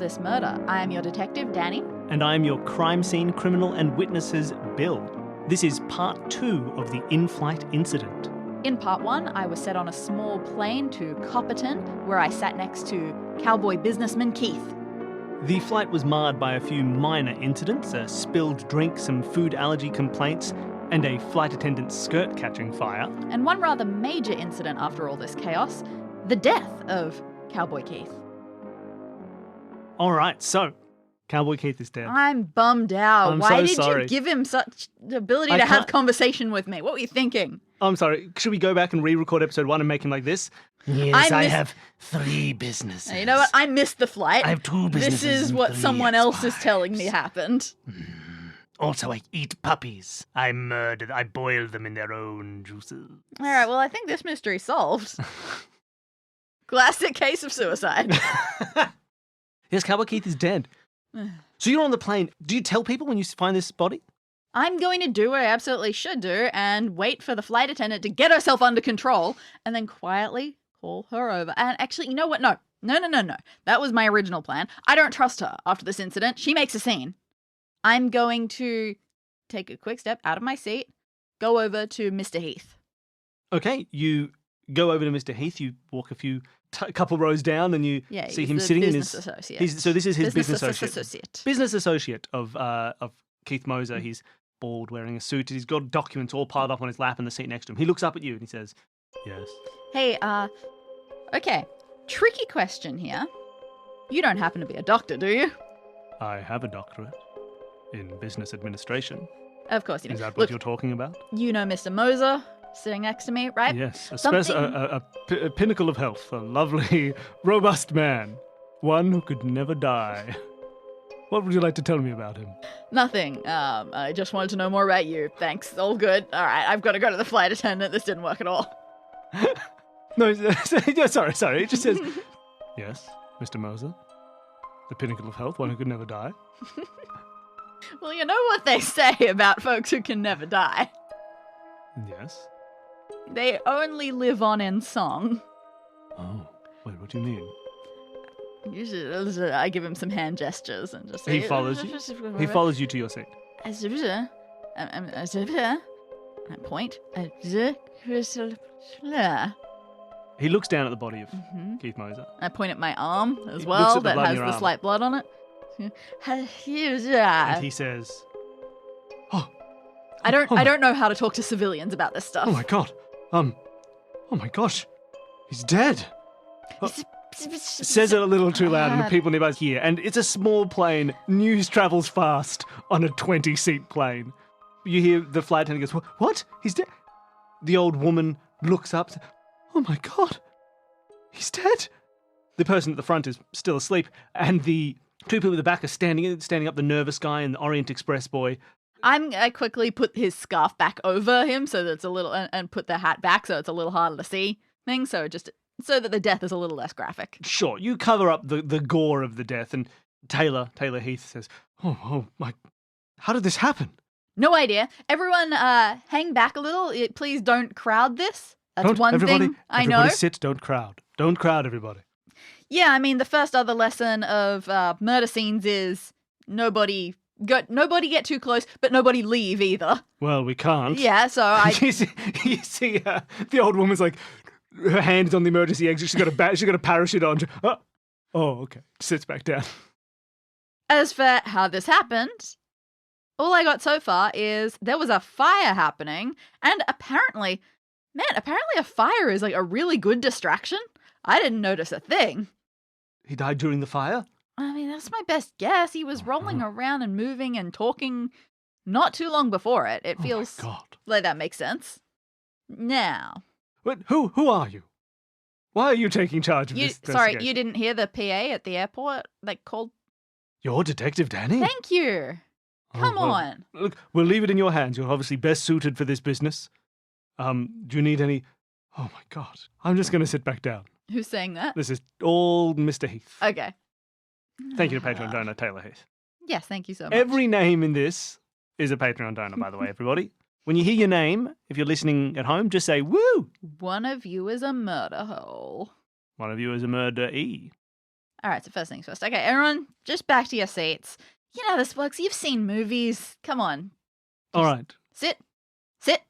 This Murder. I am your detective, Dani. And I am your crime scene criminal and witnesses, Bill. This is part 2 of the Inflight incident. In part 1, I was set on a small plane to Copperton, where I sat next to cowboy businessman Keith. The flight was marred by a few minor incidents, a spilled drink, some food allergy complaints, and a flight attendant's skirt catching fire. And one rather major incident after all this chaos, the death of Cowboy Keith. All right, so Cowboy Keith is dead. I'm bummed out. Why did sorry. you give him such the ability to have conversation with me? What were you thinking? I'm sorry. Should we go back and re-record episode 1 and make him like this? Yes, I have 3 businesses. You know what? I missed the flight. I have 2 businesses. This is what someone else is telling me happened. Also, I eat puppies. I boil them in their own juices. All right, well, I think this mystery's solved. Classic case of suicide. Yes, Cowboy Keith is dead. So you're on the plane. Do you tell people when you find this body? I'm going to do what I absolutely should do and wait for the flight attendant to get herself under control and then quietly call her over. And actually, you know what? No. That was my original plan. I don't trust her after this incident. She makes a scene. I'm going to take a quick step out of my seat, go over to Mr. Heath. Okay, you go over to Mr. Heath, you walk a couple rows down, and you see him sitting in his associate. So this is his business associate. Business associate of Keith Moser. He's bald, wearing a suit. He's got documents all piled up on his lap in the seat next to him. He looks up at you and he says, "Yes." Hey, okay. Tricky question here. You don't happen to be a doctor, do you? I have a doctorate in business administration. Of course you do. Is that what you're talking about? You know Mr. Moser sitting next to me, right? Yes, a pinnacle of health, a lovely, robust man, one who could never die. What would you like to tell me about him? Nothing. I just wanted to know more about you. Thanks. All good. All right, I've got to go to the flight attendant. This didn't work at all. No, sorry. It just says, "Yes, Mr. Moser, the pinnacle of health, one who could never die." Well, you know what they say about folks who can never die. Yes. They only live on in song. Oh, wait, what do you mean? Usually, I give him some hand gestures and just say... He follows you? He follows you to your seat. I point. He looks down at the body of Keith Moser. I point at my arm as well that has the slight blood on it. And he says, I don't know how to talk to civilians about this stuff. "Oh my god. Oh my gosh. He's dead." Says it a little too loud and the people nearby hear. And it's a small plane. News travels fast on a 20-seat plane. You hear the flight attendant goes, "What? He's dead?" The old woman looks up. "Oh my god. He's dead." The person at the front is still asleep. And the 2 people at the back are standing up, the nervous guy and the Orient Express boy. I quickly put his scarf back over him so that it's a little, and put the hat back so it's a little harder to see things. So that the death is a little less graphic. Sure, you cover up the gore of the death, and Taylor Heath says, "Oh my, how did this happen?" No idea. Everyone, hang back a little. Please don't crowd this. That's one thing I know. Everybody sit, don't crowd. Don't crowd, everybody. Yeah, I mean, the first other lesson of murder scenes is nobody get too close, but nobody leave either. Well, we can't. Yeah, so you see the old woman's like, her hand is on the emergency exit. She's got a parachute on. Oh, okay. Sits back down. As for how this happened, all I got so far is there was a fire happening, and apparently a fire is like a really good distraction. I didn't notice a thing. He died during the fire? I mean, that's my best guess. He was rolling around and moving and talking not too long before it. It feels like that makes sense. Now. But who are you? Why are you taking charge of this investigation? Sorry, you didn't hear the PA at the airport called? You're Detective Dani? Thank you. Come on. Look, we'll leave it in your hands. You're obviously best suited for this business. Do you need any... Oh my god. I'm just going to sit back down. Who's saying that? This is all Mr. Heath. Okay. Thank you to Patreon donor Taylor Heath. Yes, thank you so much. Every name in this is a Patreon donor, by the way, everybody. When you hear your name, if you're listening at home, just say, "Woo!" One of you is a murder hole. One of you is a murder-ee. All right, so first things first. Okay, everyone, just back to your seats. You know how this works. You've seen movies. Come on. All right. Sit. Sit.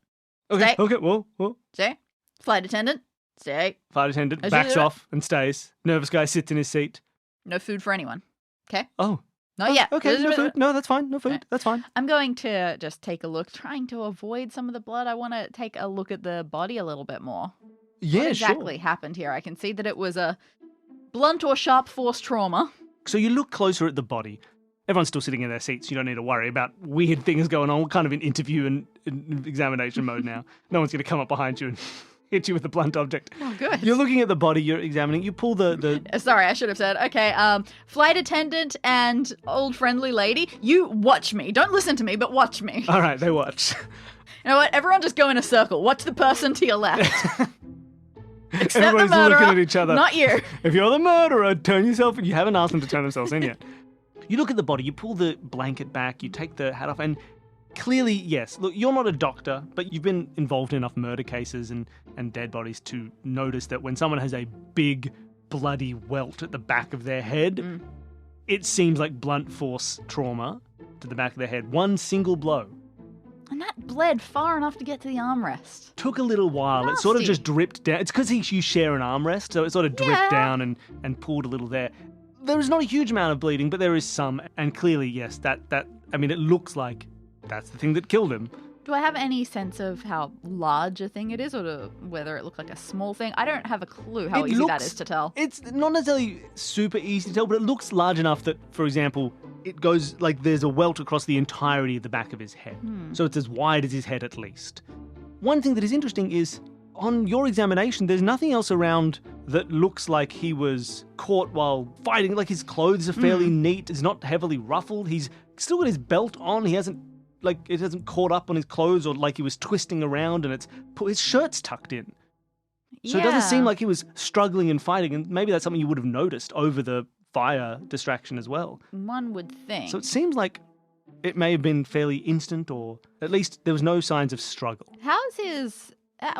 Okay. Stay. Okay. Whoa. Stay. Flight attendant. Stay. Flight attendant backs off and stays. Nervous guy sits in his seat. No food for anyone. Okay? Oh. Not yet. Okay. No food. No, that's fine. No food. Okay. That's fine. I'm going to just take a look, trying to avoid some of the blood. I want to take a look at the body a little bit more. Yeah, What exactly happened here? I can see that it was a blunt or sharp force trauma. So you look closer at the body. Everyone's still sitting in their seats. You don't need to worry about weird things going on. We're kind of in interview and examination mode now. No one's going to come up behind you and hit you with a blunt object. Oh, good. You're looking at the body. You're examining. You pull the Sorry, I should have said. Okay, flight attendant and old friendly lady, you watch me. Don't listen to me, but watch me. All right, they watch. You know what? Everyone just go in a circle. Watch the person to your left. Except Everybody's the murderer, looking at each other. not you. If you're the murderer, turn yourself. You haven't asked them to turn themselves in yet. You look at the body. You pull the blanket back. You take the hat off, and clearly, yes. Look, you're not a doctor, but you've been involved in enough murder cases and dead bodies to notice that when someone has a big bloody welt at the back of their head, it seems like blunt force trauma to the back of their head. One single blow. And that bled far enough to get to the armrest. Took a little while. It sort of just dripped down. It's because you share an armrest, so it sort of dripped down and pulled a little there. There is not a huge amount of bleeding, but there is some. And clearly, yes, that I mean, it looks like that's the thing that killed him. Do I have any sense of how large a thing it is, or whether it looked like a small thing? I don't have a clue how easy that is to tell. It's not necessarily super easy to tell, but it looks large enough that, for example, it goes like there's a welt across the entirety of the back of his head. So it's as wide as his head at least. One thing that is interesting is, on your examination, there's nothing else around that looks like he was caught while fighting. Like, his clothes are fairly neat. It's not heavily ruffled. He's still got his belt on. He hasn't, like, it hasn't caught up on his clothes or like he was twisting around and his shirt's tucked in. So it doesn't seem like he was struggling and fighting, and maybe that's something you would have noticed over the fire distraction as well. One would think. So it seems like it may have been fairly instant, or at least there was no signs of struggle. How's his...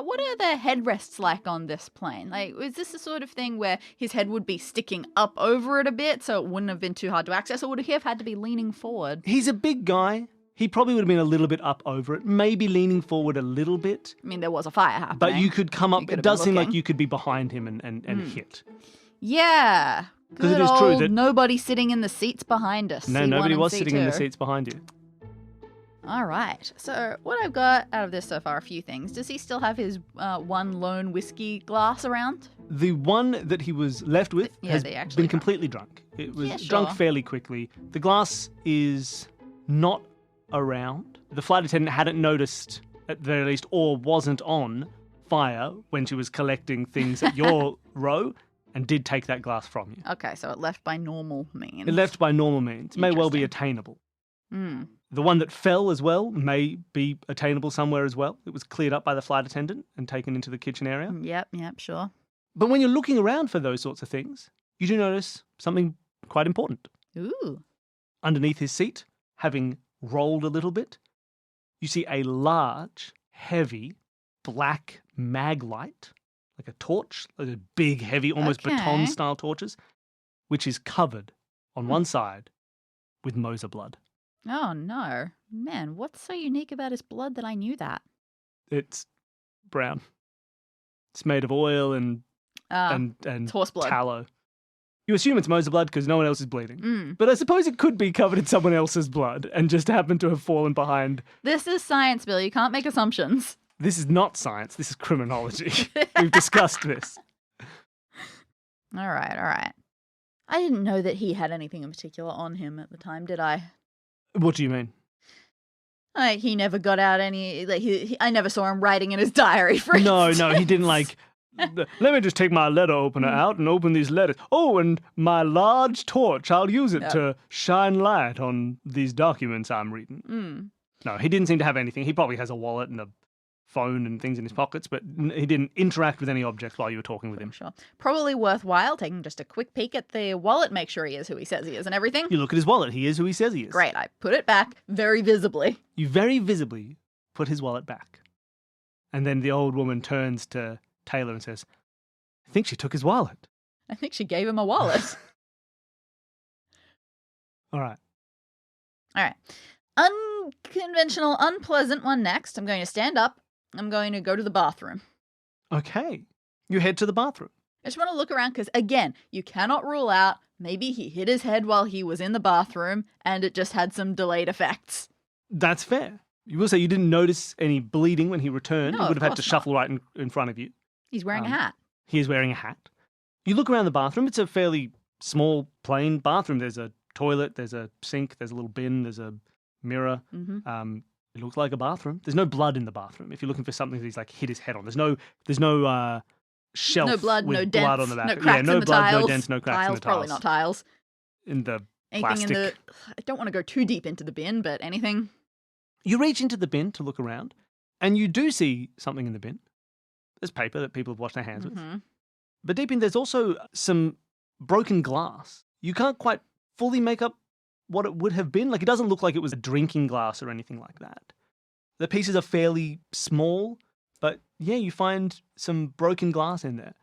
what are the headrests like on this plane? Like, is this the sort of thing where his head would be sticking up over it a bit so it wouldn't have been too hard to access, or would he have had to be leaning forward? He's a big guy. He probably would have been a little bit up over it, maybe leaning forward a little bit. I mean, there was a fire happening. But you could come up. It does seem like looking. you could be behind him and hit. Yeah. 'Cause it Good is true old that- nobody sitting in the seats behind us. No, C1 nobody and was sitting in the C2. seats behind you. All right. So what I've got out of this so far, a few things. Does he still have his one lone whiskey glass around? The one that he was left with has they actually been drunk. completely drunk. It was Yeah, drunk sure. fairly quickly. The glass is not around. The flight attendant hadn't noticed, at the very least, or wasn't on fire when she was collecting things at your row, and did take that glass from you. Okay, so it left by normal means. It left by normal means. May well be attainable. The one that fell as well may be attainable somewhere as well. It was cleared up by the flight attendant and taken into the kitchen area. Yep, sure. But when you're looking around for those sorts of things, you do notice something quite important. Ooh. Underneath his seat, having rolled a little bit, you see a large, heavy, black mag light, like a torch, like a big, heavy, almost Okay. baton-style torches, which is covered on one side with Moser blood. Oh, no. Man, what's so unique about his blood that I knew that? It's brown. It's made of oil and It's horse blood. tallow. You assume it's Moser blood because no one else is bleeding. Mm. But I suppose it could be covered in someone else's blood and just happened to have fallen behind. This is science, Bill. You can't make assumptions. This is not science. This is criminology. We've discussed this. All right. I didn't know that he had anything in particular on him at the time, did I? What do you mean? Like, he never got out any... Like, I never saw him writing in his diary, for No, instance. he didn't like... Let me just take my letter opener out and open these letters. Oh, and my large torch, I'll use it to shine light on these documents I'm reading. No, he didn't seem to have anything. He probably has a wallet and a phone and things in his pockets, but he didn't interact with any objects while you were talking with him. Sure. Probably worthwhile taking just a quick peek at the wallet, make sure he is who he says he is and everything. You look at his wallet. He is who he says he is. Great, I put it back very visibly. You very visibly put his wallet back. And then the old woman turns to Taylor and says, I think she took his wallet. I think she gave him a wallet. All right. All right. Unconventional, unpleasant one next. I'm going to stand up. I'm going to go to the bathroom. Okay. You head to the bathroom. I just want to look around because, again, you cannot rule out maybe he hit his head while he was in the bathroom and it just had some delayed effects. That's fair. You will say you didn't notice any bleeding when he returned. No, He would of have had to course shuffle right in front of you. He's wearing a hat. He is wearing a hat. You look around the bathroom. It's a fairly small, plain bathroom. There's a toilet, there's a sink, there's a little bin, there's a mirror. Mm-hmm. It looks like a bathroom. There's no blood in the bathroom. If you're looking for something that he's like hit his head on, there's no shelf No blood, with no blood dents, on the back. no cracks no in the blood, tiles. no dents, no cracks in the tiles. Probably not tiles. In the Anything plastic. in the... I don't want to go too deep into the bin, but anything... You reach into the bin to look around, and you do see something in the bin. There's paper that people have washed their hands with. But deep in, there's also some broken glass. You can't quite fully make up what it would have been. Like, it doesn't look like it was a drinking glass or anything like that. The pieces are fairly small, but yeah, you find some broken glass in there.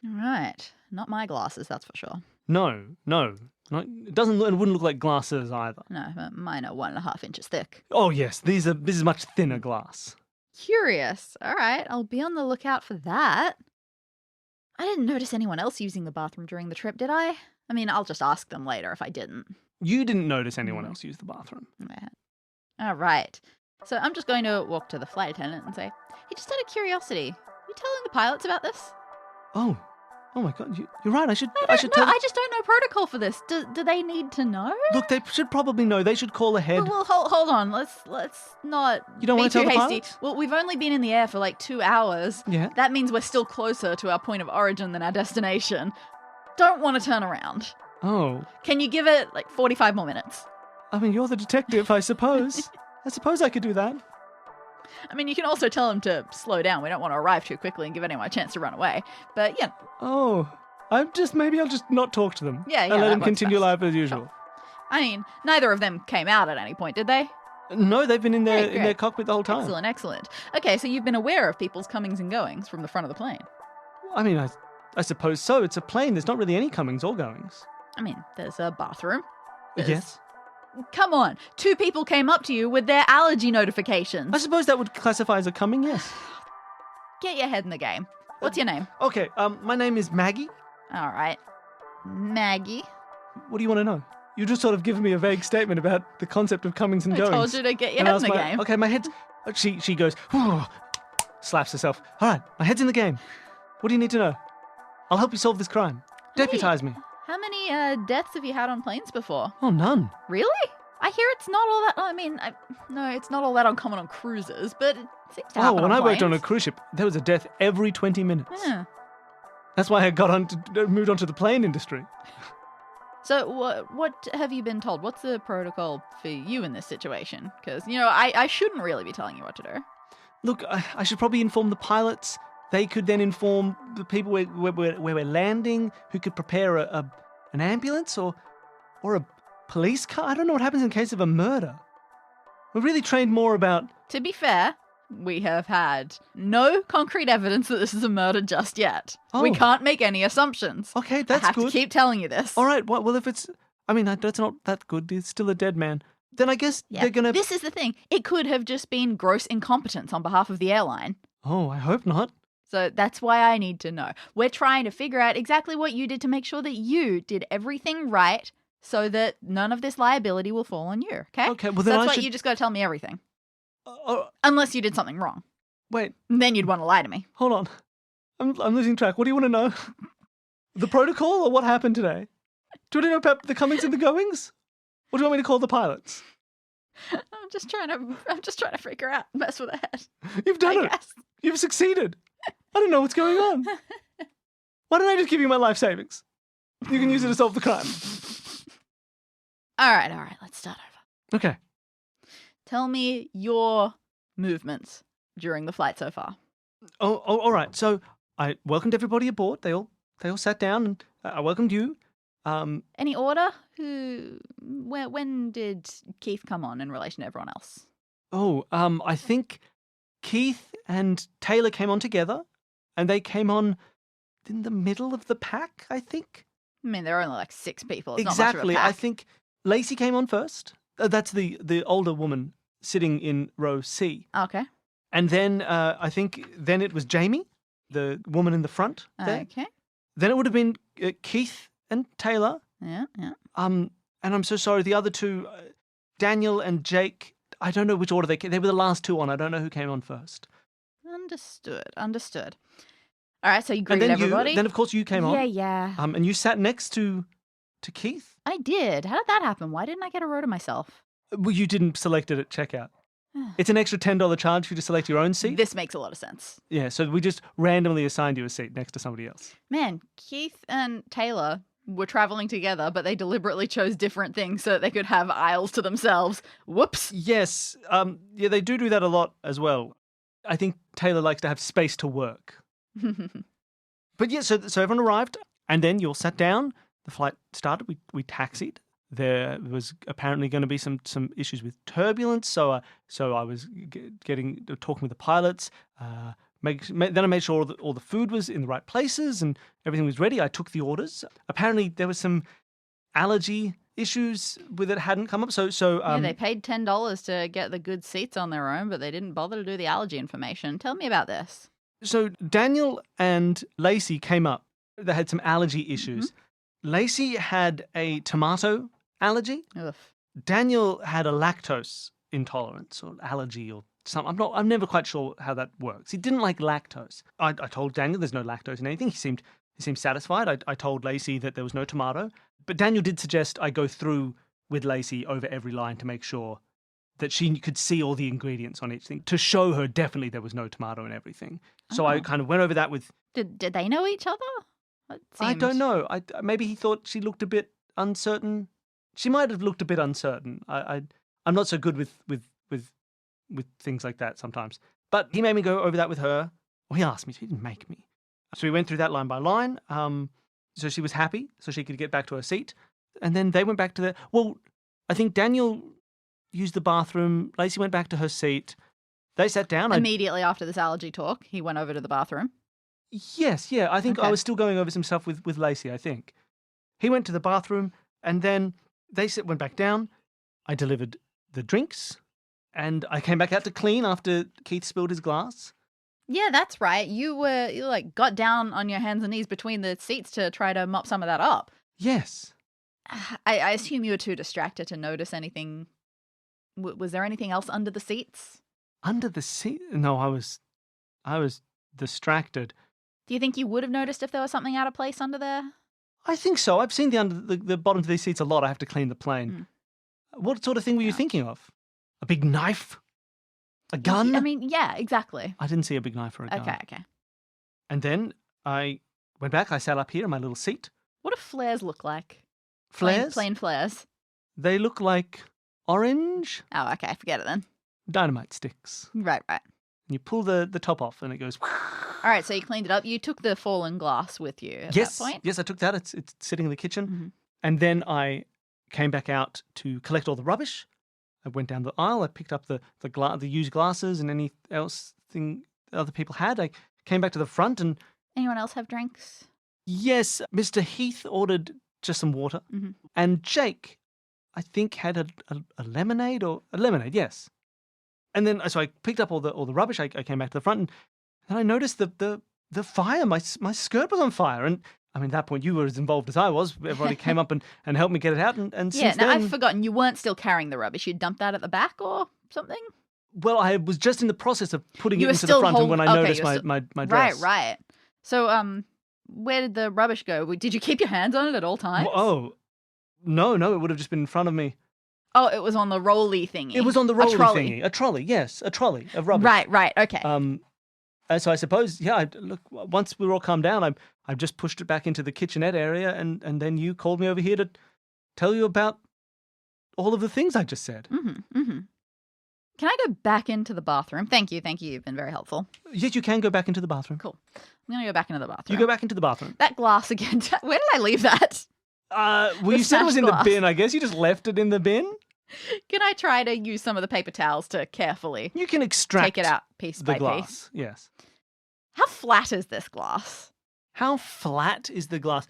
Right. Not my glasses, that's for sure. No. It wouldn't look like glasses either. No, mine are 1.5 inches thick. Oh yes, this is much thinner glass. Curious. All right, I'll be on the lookout for that. I didn't notice anyone else using the bathroom during the trip, did I? I mean, I'll just ask them later if I didn't. You didn't notice anyone else use the bathroom. Yeah. All right. So I'm just going to walk to the flight attendant and say, hey, just out of curiosity, you telling the pilots about this? Oh my God, you're right. I should I tell. I just don't know protocol for this. Do they need to know? Look, they should probably know. They should call ahead. Well, hold on. Let's not You don't be want to too tell the hasty. pilots? Well, we've only been in the air for like 2 hours. Yeah. That means we're still closer to our point of origin than our destination. Don't want to turn around. Oh, Can you give it like 45 more minutes? I mean, you're the detective, I suppose. I suppose I could do that. I mean, you can also tell them to slow down. We don't want to arrive too quickly and give anyone a chance to run away. But yeah, Oh, maybe I'll just not talk to them. Yeah, And let that them works continue best. life as usual. I mean, neither of them came out at any point, did they? No, they've been in their Great. cockpit the whole time. Excellent. Okay, so you've been aware of people's comings and goings from the front of the plane. I mean, I suppose so. It's a plane. There's not really any comings or goings. I mean, there's a bathroom. There's- Yes. Come on. 2 people came up to you with their allergy notifications. I suppose that would classify as a coming, yes. Get your head in the game. What's your name? Okay, my name is Maggie. All right. Maggie. What do you want to know? You just sort of given me a vague statement about the concept of comings and I goings. told you to get your And head I in the was game. Okay, my head's... She goes, "Whew," slaps herself. All right, my head's in the game. What do you need to know? I'll help you solve this crime. Deputize me. How many deaths have you had on planes before? Oh, none. Really? I hear it's not all that... I mean, no, it's not all that uncommon on cruises, but it seems to happen When I worked on a planes. cruise ship, there was a death every 20 minutes. Yeah. That's why I moved on to the plane industry. So what have you been told? What's the protocol for you in this situation? Because, I shouldn't really be telling you what to do. Look, I should probably inform the pilots. They could then inform the people where we're landing, who could prepare an ambulance or a police car. I don't know what happens in case of a murder. We're really trained more about... To be fair, we have had no concrete evidence that this is a murder just yet. We Oh. can't make any assumptions. Okay, that's I have good. to keep telling you this. All right, well, if it's... I mean, that's not that good. He's still a dead man. Then I guess Yeah, they're going to... This is the thing. It could have just been gross incompetence on behalf of the airline. Oh, I hope not. So that's why I need to know. We're trying to figure out exactly what you did to make sure that you did everything right so that none of this liability will fall on you, okay? Okay, well, So then that's I why should... you just got to tell me everything. Oh, Unless you did something wrong. wait, Then you'd want to lie to me. hold on. I'm losing track. What do you want to know? The protocol or what happened today? Do you want to know about the comings and the goings? Or do you want me to call the pilots? I'm just trying to figure out, mess with the head. You've done I it. guess. You've succeeded. I don't know what's going on. Why don't I just give you my life savings? You can use it to solve the crime. All right, let's start over. Okay. Tell me your movements during the flight so far. Oh, all right. So I welcomed everybody aboard. They all sat down, and I welcomed you. Any order? When did Keith come on in relation to everyone else? I think Keith and Taylor came on together, and they came on in the middle of the pack, I think. I mean, there are only like 6 people. It's Exactly. Not much of a I pack. think Lacey came on first. That's the older woman sitting in row C. Okay. And then I think then it was Jamie, the woman in the front there. Okay. Then it would have been Keith and Taylor. Yeah. And I'm so sorry, the other two, Daniel and Jake, I don't know which order they came. They were the last two on. I don't know who came on first. Understood. All right, so you greeted and then everybody. Then of course you came on. Yeah. And you sat next to Keith. I did. How did that happen? Why didn't I get a row to myself? Well, you didn't select it at checkout. It's an extra $10 charge for you to select your own seat. This makes a lot of sense. Yeah, so we just randomly assigned you a seat next to somebody else. Man, Keith and Taylor were traveling together, but they deliberately chose different things so that they could have aisles to themselves. Whoops. Yes, yeah, they do that a lot as well. I think Taylor likes to have space to work. But yeah, so everyone arrived, and then you all sat down. The flight started. We taxied. There was apparently going to be some issues with turbulence, so I was talking with the pilots. Then I made sure that all the food was in the right places and everything was ready. I took the orders. Apparently there was some allergy issues with it hadn't come up. So they paid $10 to get the good seats on their own, but they didn't bother to do the allergy information. Tell me about this. So Daniel and Lacey came up. They had some allergy issues. Mm-hmm. Lacey had a tomato allergy. Ugh. Daniel had a lactose intolerance or allergy or something. I'm never quite sure how that works. He didn't like lactose. I told Daniel there's no lactose in anything. He seemed satisfied. I told Lacey that there was no tomato. But Daniel did suggest I go through with Lacey over every line to make sure that she could see all the ingredients on each thing, to show her definitely there was no tomato in everything. So I kind of went over that with... Did they know each other? I don't know. Maybe he thought she looked a bit uncertain. She might have looked a bit uncertain. I'm not so good with things like that sometimes. But he made me go over that with her. Well, he asked me to. He didn't make me. So we went through that line by line. So she was happy, so she could get back to her seat. And then they went back to I think Daniel used the bathroom. Lacey went back to her seat. They sat down. Immediately after this allergy talk, he went over to the bathroom. Yes, yeah. I think I was still going over some stuff with Lacey, I think. He went to the bathroom, and then they went back down. I delivered the drinks, and I came back out to clean after Keith spilled his glass. Yeah, that's right. You got down on your hands and knees between the seats to try to mop some of that up. Yes. I assume you were too distracted to notice anything. Was there anything else under the seats? Under the seat? No, I was distracted. Do you think you would have noticed if there was something out of place under there? I think so. I've seen the bottom of these seats a lot. I have to clean the plane. What sort of thing were you thinking of? A big knife? A gun? I mean, yeah, exactly. I didn't see a big knife or a gun. Okay. And then I went back. I sat up here in my little seat. What do flares look like? Flares? Plain flares. They look like orange. Oh, okay. Forget it then. Dynamite sticks. Right. And you pull the top off and it goes... All right, so you cleaned it up. You took the fallen glass with you at that point? Yes, I took that. It's sitting in the kitchen. Mm-hmm. And then I came back out to collect all the rubbish. I went down the aisle. I picked up the used glasses and any else thing other people had. I came back to the front and... Anyone else have drinks? Yes, Mr. Heath ordered just some water. Mm-hmm. And Jake, I think, had a lemonade or... A lemonade, yes. And then, so I picked up all the rubbish. I came back to the front and I noticed the fire. My skirt was on fire. And I mean, at that point, you were as involved as I was. Everybody came up and helped me get it out. And since then... I've forgotten. You weren't still carrying the rubbish. You dumped that at the back or something? Well, I was just in the process of putting it into the front and when I noticed my dress. Right. So, where did the rubbish go? Did you keep your hands on it at all times? Oh, no. It would have just been in front of me. Oh, it was on the rolly thingy. It was on the rolly thingy. A trolley, yes. A trolley of rubbish. Right. Okay. So I suppose, look, once we were all calmed down, I just pushed it back into the kitchenette area and then you called me over here to tell you about all of the things I just said. Mm-hmm. Can I go back into the bathroom? Thank you. You've been very helpful. Yes, you can go back into the bathroom. Cool. I'm going to go back into the bathroom. You go back into the bathroom. That glass again. Where did I leave that? Well, you said it was in the bin. I guess you just left it in the bin. Can I try to use some of the paper towels to carefully... You can extract take it out piece by glass. Piece. Yes. How flat is this glass? How flat is the glass?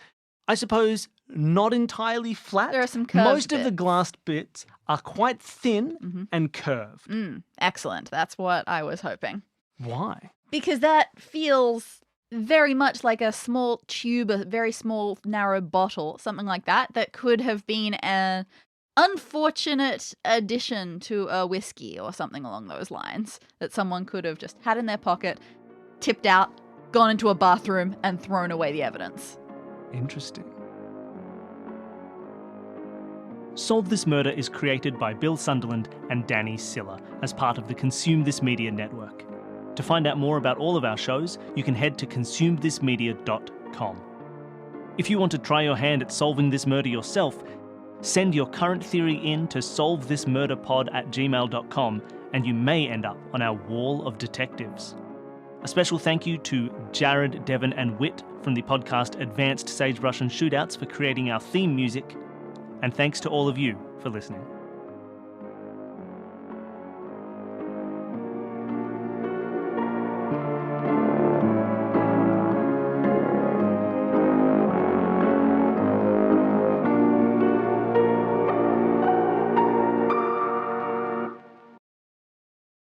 I suppose not entirely flat. There are some curved Most of the bits. glass bits are quite thin and curved. Excellent. That's what I was hoping. Why? Because that feels very much like a small tube, a very small, narrow bottle, something like that, that could have been an unfortunate addition to a whiskey or something along those lines that someone could have just had in their pocket, tipped out, gone into a bathroom, and thrown away the evidence. Interesting. Solve This Murder is created by Bill Sunderland and Dani Siller as part of the Consume This Media network. To find out more about all of our shows, you can head to consumethismedia.com. If you want to try your hand at solving this murder yourself, send your current theory in to solvethismurderpod@gmail.com and you may end up on our wall of detectives. A special thank you to Jared, Devon and Whit from the podcast Advanced Sagebrush and Shootouts for creating our theme music, and thanks to all of you for listening.